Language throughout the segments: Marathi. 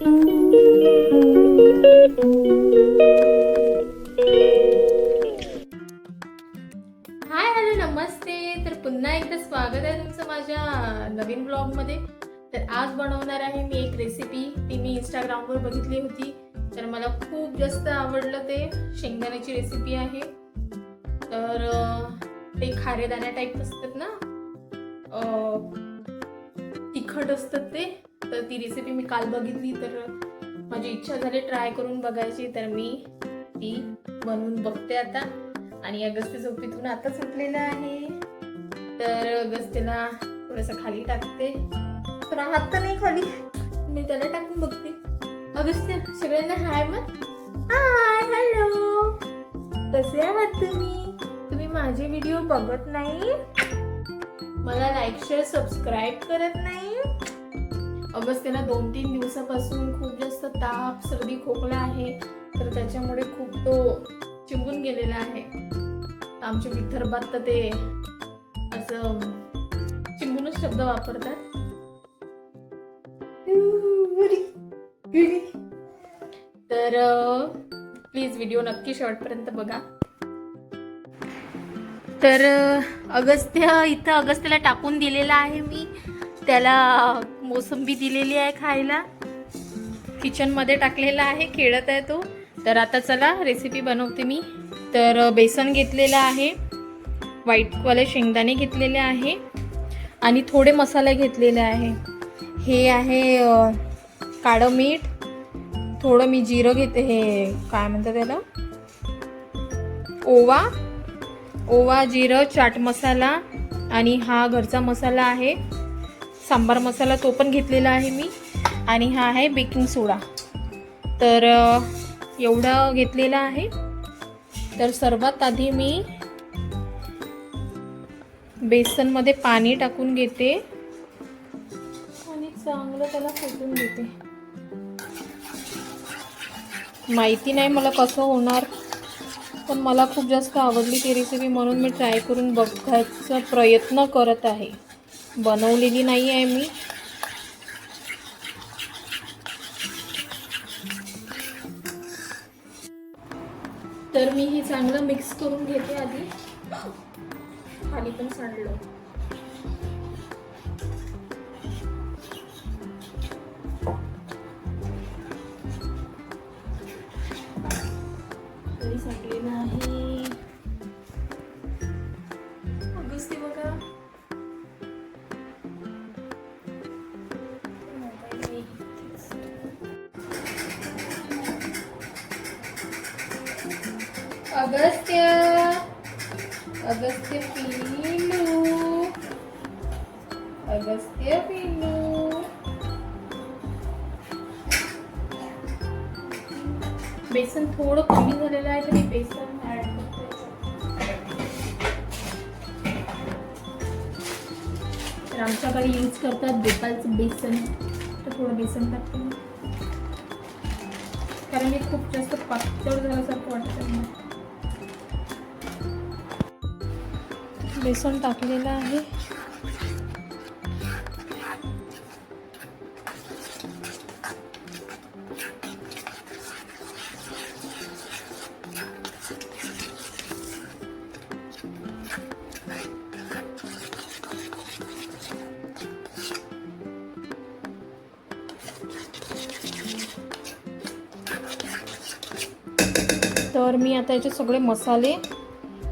हाय हॅलो नमस्ते. तर पुन्हा एकदा स्वागत आहे तुमचं माझ्या नवीन ब्लॉगमध्ये. तर आज बनवणार आहे मी एक रेसिपी. ती मी इंस्टाग्रामवर बघितली होती, तर मला खूप जास्त आवडलं. ते शेंगदाण्याची रेसिपी आहे. तर ते खारेदाण्या टाईप असतात ना, तिखट असतात ते. तर ती रेसिपी मी काल बघितली, तर माझी इच्छा झाली ट्राय करून बघायची. तर मी ती बनवून बघते आता. आणि अगस्त्य झोपेतून आता सुटलेला आहे, तर अगस्त्यला थोडंसं खाली टाकते. तर हात तर नाही खाली, मी त्याला टाकून बघते. अगस्त्य, सगळ्यांना हाय मग. हाय हॅलो, कसे आहात तुम्ही माझे व्हिडिओ बघत नाही, मला लाईक शेअर सबस्क्राईब करत नाही. अगस्त्यला 2-3 दिवसापासून खूप जास्त ताप, सर्दी, खोकला आहे. तर त्याच्यामुळे खूप तो चिंबून गेलेला आहे. आमच्या विदर्भात तर ते असं चिंबूनच शब्द वापरतात. तर प्लीज व्हिडिओ नक्की शेवटपर्यंत बघा. तर अगस्त्यला टाकून दिलेला आहे मी. त्याला मोसंबी दिलेली आहे खायला. किचन मध्ये टाकलेला आहे, खेळत आहे तो. तर आता चला रेसिपी बनवते मी. तर बेसन घेतलेलं आहे, व्हाईटवाले शेंगदाणे घेतलेले आहे आणि थोडे मसाले घेतलेले आहे. हे आहे काळं मीठ, थोडं मी जिरं घेते, हे काय म्हणतात त्याला, ओवा, जिरं, चाट मसाला आणि हा घरचा मसाला आहे, सांबार मसाला, तो पण घेतलेला आहे मी. आणि हा आहे बेकिंग सोडा. तर एवढं घेतलेलं आहे. तर सर्वात आधी मी बेसनमध्ये पाणी टाकून घेते आणि चांगलं त्याला फेटून घेते. माहिती नाही मला कसं होणार, पण मला खूप जास्त आवडली ती रेसिपी, म्हणून मी ट्राय करून बघायचा प्रयत्न करत आहे. बनवलेली नाही आहे मी. तर मी हे चांगलं मिक्स करून घेते आधी. खाली पण सांडलं. तरी सांडलेलं आहे. अगस्ती बघा, अगस्त्य पिल्लू. बेसन थोडं कमी झालेलं आहे, तर मी बेसन ऍड करते. तर आमच्याकडे यूज करतात भोपाळचं बेसन, तर थोडं बेसन टाकते मी, कारण हे खूप जास्त पातळ झाल्यासारखं वाटतं. बेसन टाकलेलं आहे. तर मी आता याचे सगळे मसाले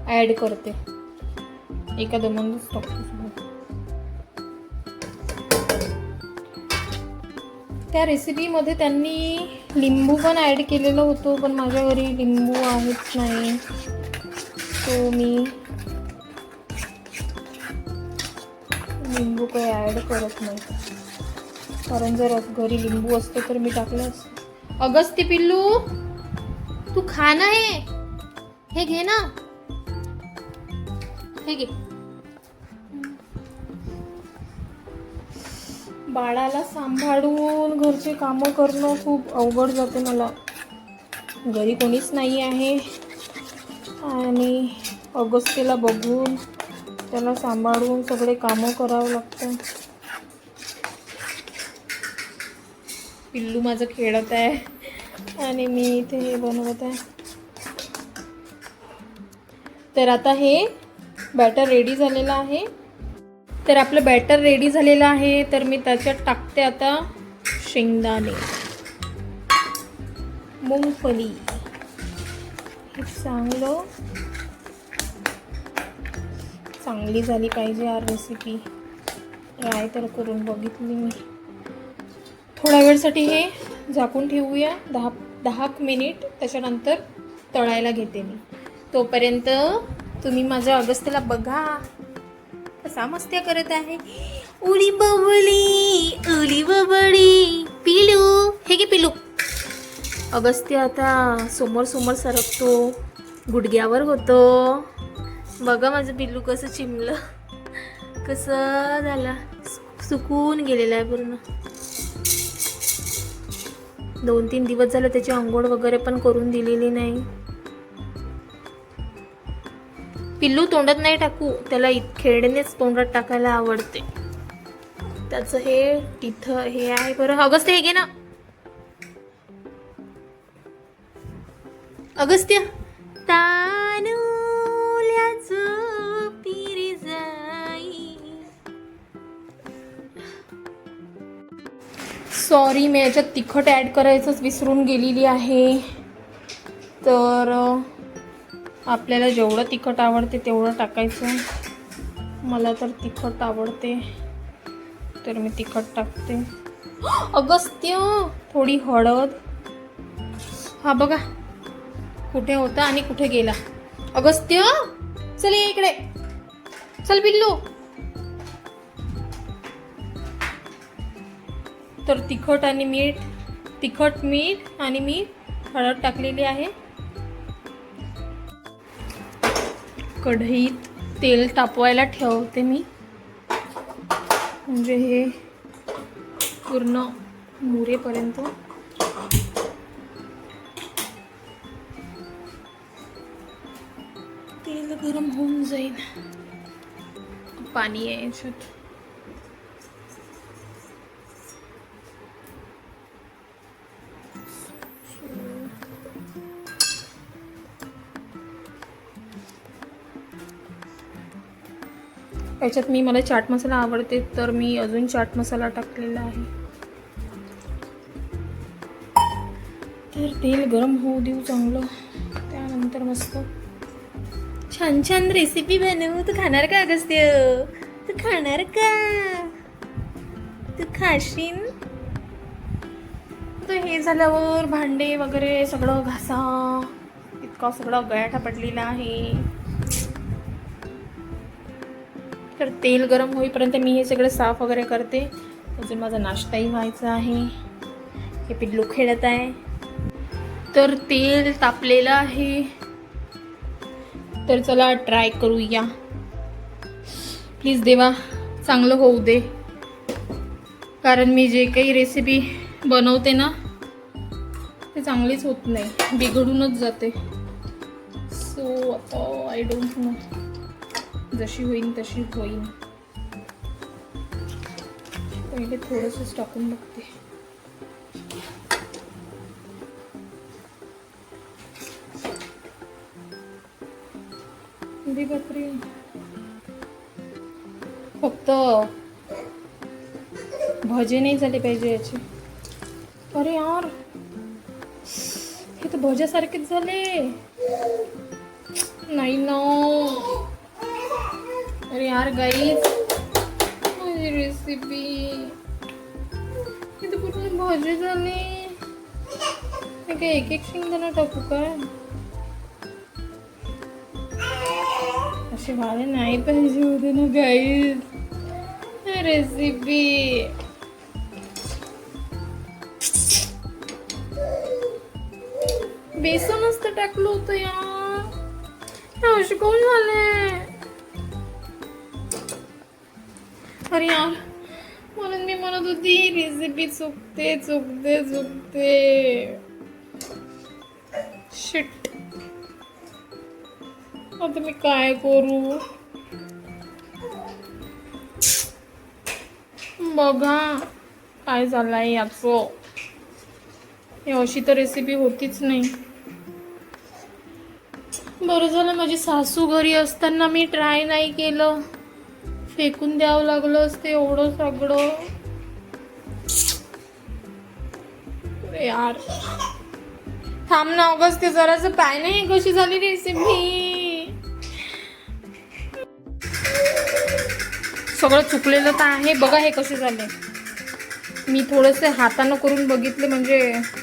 ॲड करते. एका दमनच टाकते. त्या रेसिपीमध्ये त्यांनी लिंबू पण ॲड केलेलं होतं, पण माझ्या घरी लिंबू आहेच नाही, तो मी लिंबू काही ॲड करत नाही. कारण जर घरी लिंबू असतं तर मी टाकलं असतं. अगस्त्य पिल्लू, तू खा ना, हे घे ना, हे घे. बाळाला सांभाळून घरचे कामं करणं खूप अवघड जाते मला. घरी कोणीच नाही आहे आणि अगस्त्यला बघून त्याला सांभाळून सगळे कामं करावं लागतं. पिल्लू माझं खेळत आहे आणि मी इथे हे बनवत आहे. तर आता हे बॅटर रेडी झालेलं आहे. तर आपलं बॅटर रेडी झालेलं आहे. तर मी त्याच्यात टाकते आता शेंगदाणे, मूंगफली. हे चांगली झाली पाहिजे यार रेसिपी. ट्राय तर करून बघितली मी. थोड्या वेळसाठी हे झाकून ठेवूया 10 मिनिट. त्याच्यानंतर तळायला घेते मी. तोपर्यंत तुम्ही माझ्या अगस्त्यला बघा कसा मस्त्या करत आहे. उडी बबडी पिलू. हे घे पिलू. अगस्त्य आता समोर सरकतो, गुडघ्यावर होतो. बघा माझं पिल्लू कसं चिमलं, कसं झालं, सुकून गेलेलं आहे पूर्ण. 2-3 दिवस झालं त्याची अंघोळ वगैरे पण करून दिलेली नाही. पिल्लू तोंडात नाही टाकू, त्याला खेळणेच तोंडात टाकायला आवडते. त्याचं हे तिथं हे आहे बरं. अगस्त्य हे घे ना. अगस्त्य सॉरी, मी याच्यात तिखट ॲड करायचंच विसरून गेलेली आहे. तर आपल्याला जेवढं तिखट आवडते तेवढं टाकायचं. मला तर तिखट आवडते तर मी तिखट टाकते. अगस्त्य थोडी हळद. हा बघा कुठे होता आणि कुठे गेला. अगस्त्य चल ये इकडे. चल पिल्लू. तर तिखट मीठ आणि मी हळद टाकलेली आहे. कढईत तेल तापवायला ठेवते मी, म्हणजे हे पूर्ण मुरेपर्यंत. तेल गरम होऊन जाईल. पाणी आहे याच्यात. याच्यात मला चाट मसाला आवडते तर मी अजून चाट मसाला टाकलेला आहे. तर तेल गरम होऊ देऊ चांगलं. त्यानंतर मस्त छान रेसिपी बनवू. तू खाणार का अगस्त्य? तू खाणार का? तू खाशील? तर हे झाल्यावर भांडे वगैरे सगळं घासा. इतका सगळं गळ्याटा पडलेला आहे. तर तेल गरम होईपर्यंत मी हे सगळं साफ वगैरे करते. अजून माझा नाश्ताही व्हायचा आहे. हे पिल्लू खेळत आहे. तर तेल तापलेलं आहे. तर चला ट्राय करूया. प्लीज देवा चांगलं होऊ दे, कारण मी जे काही रेसिपी बनवते ना ते चांगलीच होत नाही, बिघडूनच जाते. सो आता आय डोंट नो, जशी होईन तशी होईन. पहिले थोडंसंच टाकून बघते. अरे बापरे, फक्त भजे नाही झाले पाहिजे याचे. अरे यार, हे तर भज्यासारखेच झाले. नाही ना. अरे यार गाईज, माझी रेसिपी हे तर पूर्ण भजे झाले. हे काय एक एक शेंगदाणा टाकू काय? असे व्हायला नाही पाहिजे होते ना गाईज रेसिपी. बेसनच तर टाकलं होतं यार, असे कोण झाले? अरे यार, म्हणून मी म्हणत होती रेसिपी चुकते. शिट, आता मी काय करू? बघा काय झालंय याचं. हे अशी तर रेसिपी होतीच नाही. बरं झालं माझी सासू घरी असताना मी ट्राय नाही केलं. फेकून द्यावं लागलं असते एवढं सगळं. यार थांब ना ऑगस्ट, ते जरासं पाय नाही कशी झाली रेसिपी. सगळं चुकलेलं तर आहे बघा. हे कसे झाले. मी थोडंसं हातानं करून बघितले, म्हणजे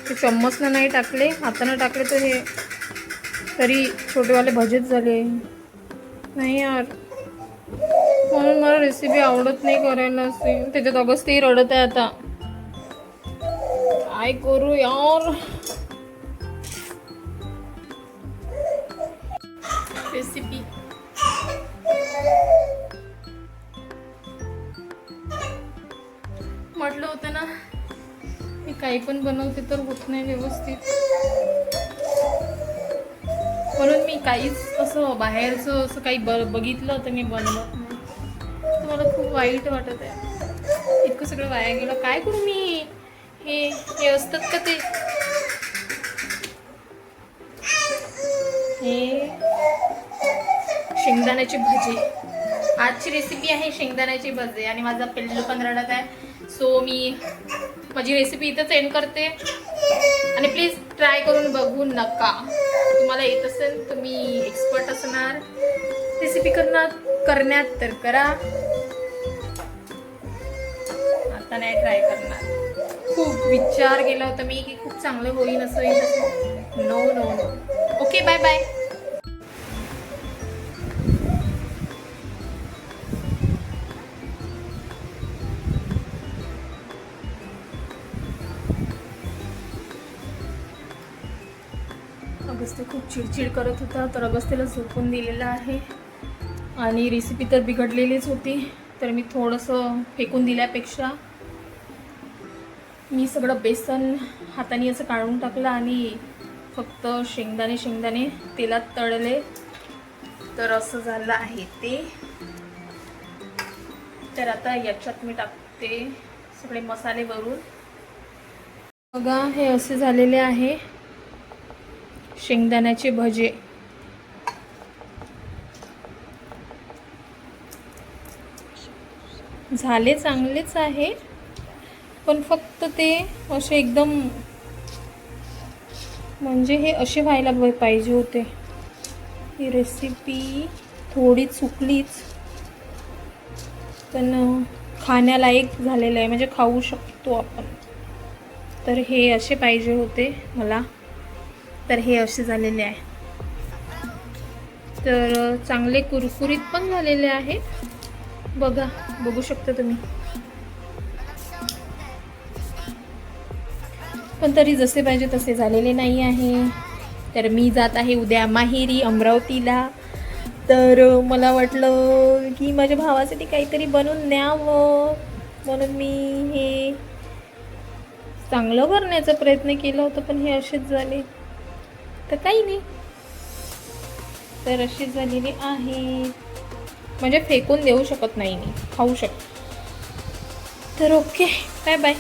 ते चम्मचनं नाही टाकले, हातानं टाकले तर हे तरी छोटेवाले भजेच झाले. नाही यार, म्हणून मला रेसिपी आवडत नाही करायला असे. त्याच्यात ऑगस्ट ते रडत आहे आता. काय करू यार. रेसिपी म्हटलं होतं ना, मी काही पण बनवते तर होत नाही व्यवस्थित. म्हणून मी काहीच असं बाहेरचं असं काही बघितलं तर मी बनवत नाही. तर मला खूप वाईट वाटत आहे. इतकं सगळं वाया गेलं. काय करू मी. हे असतात का ते, हे शेंगदाण्याची भजी. आजची रेसिपी आहे शेंगदाण्याची भजी. आणि माझा पिल्लू पण रडत आहे. सो मी माझी रेसिपी इथंच एंड करते. आणि प्लीज ट्राय करून बघू नका. तुम्हाला येत असेल, तुम्ही एक्सपर्ट असणार रेसिपी करण्यात तर करा. आता नाही ट्राय करणार. खूप विचार केला होता मी की खूप चांगलं होईल असं होईल. No no no. Okay, bye bye. Agastya खूप चिडचिड करत होता, तर अगस्त्यला झोपून दिलेलं आहे. आणि रेसिपी तर बिघडलेलीच होती, तर मी थोडंसं फेकून दिल्यापेक्षा मी सगळं बेसन हाताने असं काढून टाकलं आणि फक्त शेंगदाणे तेलात तळले, तर असं झालं आहे ते. तर आता याच्यात मी टाकते सगळे मसाले वरून. बघा, हे असे झालेले आहे शेंगदाण्याचे भजे. झाले चांगलेच आहे, पण फक्त ते असे एकदम, म्हणजे हे असे व्हायला पाहिजे होते. ही रेसिपी थोडी चुकलीच, पण खाण्यालायक झालेलं आहे, म्हणजे खाऊ शकतो आपण. तर हे असे पाहिजे होते मला. तर हे असे झालेले आहे. तर चांगले कुरकुरीत पण झालेले आहे. बघा, बघू शकता तुम्ही. पण तरी जसे पाहिजे तसे झालेले नाही आहे. तर मी जात आहे उद्या माहेरी अमरावतीला. तर मला वाटलं की माझ्या भावासाठी काहीतरी बनवून न्यावं, म्हणून मी हे चांगलं करण्याचा प्रयत्न केला होता, पण हे असेच झाले. तर काही नाही, तर अशी झालेली आहे. म्हणजे फेकून देऊ शकत नाही, मी खाऊ शकतो. तर ओके, बाय बाय.